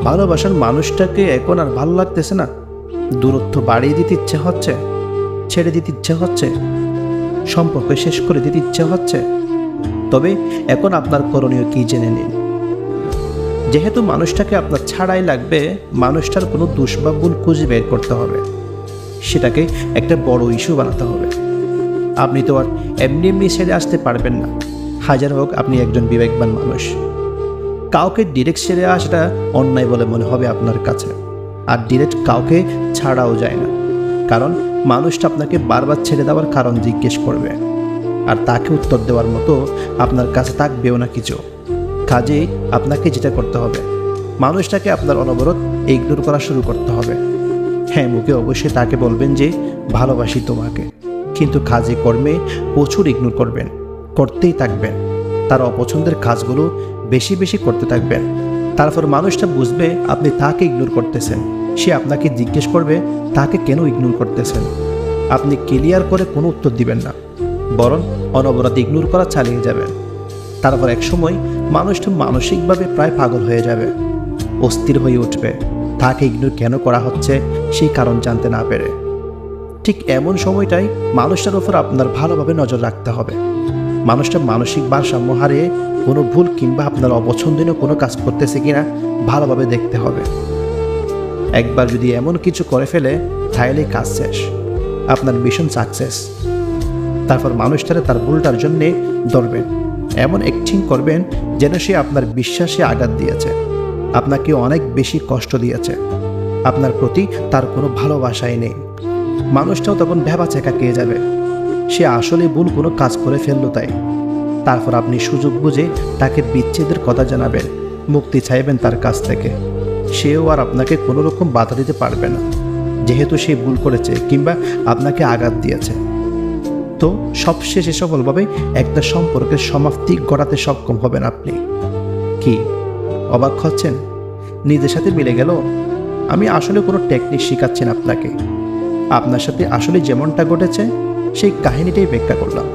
ভালোবাসার মানুষটাকে এখন আর ভালো লাগতেছে না, দূরত্ব বাড়িয়ে দিতে ইচ্ছে হচ্ছে, ছেড়ে দিতে ইচ্ছে হচ্ছে, সম্পর্ক শেষ করে দিতে ইচ্ছে হচ্ছে। তবে এখন আপনার করণীয় কি জেনে নিন। যেহেতু মানুষটাকে আপনার ছাড়াই লাগবে, মানুষটার কোনো দোষ বা ভুল খুঁজে বের করতে হবে, সেটাকে একটা বড় ইস্যু বানাতে হবে। আপনি তো আর এমনি এমনি ছেড়ে আসতে পারবেন না, হাজার হোক আপনি একজন বিবেকবান মানুষ। কাউকে ডিরেক্ট ছেড়ে আসাটা অন্যায় বলে মনে হবে আপনার কাছে, আর ডিরেক্ট কাউকে ছাড়াও যায় না, কারণ মানুষটা আপনাকে বারবার ছেড়ে দেওয়ার কারণ জিজ্ঞেস করবে, আর তাকে উত্তর দেওয়ার মতো আপনার কাছে থাকবেও না কিছু। কাজেই আপনাকে যেটা করতে হবে, মানুষটাকে আপনার অনবরত ইগনোর করা শুরু করতে হবে। হ্যাঁ, মুখে অবশ্যই তাকে বলবেন যে ভালোবাসি তোমাকে, কিন্তু কাজে কর্মে প্রচুর ইগনোর করবেন, করতেই থাকবেন। তার অপছন্দের কাজগুলো বেশি বেশি করতে থাকবেন। তারপর মানুষটা বুঝবে আপনি তাকে ইগনোর করতেছেন, সে আপনাকে জিজ্ঞেস করবে তাকে কেন ইগনোর করতেছেন। আপনি ক্লিয়ার করে কোনো উত্তর দিবেন না, বরং অনবরত ইগনোর করা চালিয়ে যাবেন। তারপর এক সময় মানুষটা মানসিকভাবে প্রায় পাগল হয়ে যাবে, অস্থির হয়ে উঠবে, তাকে ইগনোর কেন করা হচ্ছে সেই কারণ জানতে না পেরে। ঠিক এমন সময়টাই মানুষটার উপর আপনার ভালোভাবে নজর রাখতে হবে। মানুষটা মানসিক ভারসাম্য হারিয়ে কোনো ভুল কিংবা আপনার অপছন্দনীয় কোনো কাজ করতেছে কিনা ভালোভাবে দেখতে হবে। একবার যদি এমন কিছু করে ফেলে তাহলে কাজ শেষ, আপনার মিশন সাকসেস। তারপর মানুষটারে তার ভুলটার জন্যে ধরবেন, এমন অ্যাক্টিং করবেন যেন সে আপনার বিশ্বাসে আঘাত দিয়েছে, আপনাকে অনেক বেশি কষ্ট দিয়েছে, আপনার প্রতি তার কোনো ভালোবাসাই নেই। মানুষটাও তখন ভেবাচেকা খেয়ে যাবে, সে আসলে ভুল কোনো কাজ করে ফেললো তাই। তারপর আপনি সুযোগ বুঝে তাকে বিচ্ছেদের কথা জানাবেন, মুক্তি চাইবেন তার কাছ থেকে। সেও আর আপনাকে কোনো রকম বাধা দিতে পারবে না, যেহেতু সে ভুল করেছে কিংবা আপনাকে আঘাত দিয়েছে। তো সবশেষে সফলভাবে একটা সম্পর্কের সমাপ্তি ঘটাতে সক্ষম হবেন আপনি। কি অবাক হচ্ছেন? নিজের সাথে মিলে গেল? আমি আসলে কোনো টেকনিক শেখাচ্ছি না আপনাকে, আপনার সাথে আসলে যেমনটা ঘটেছে সেই কাহিনীটাই ব্যাখ্যা করলাম।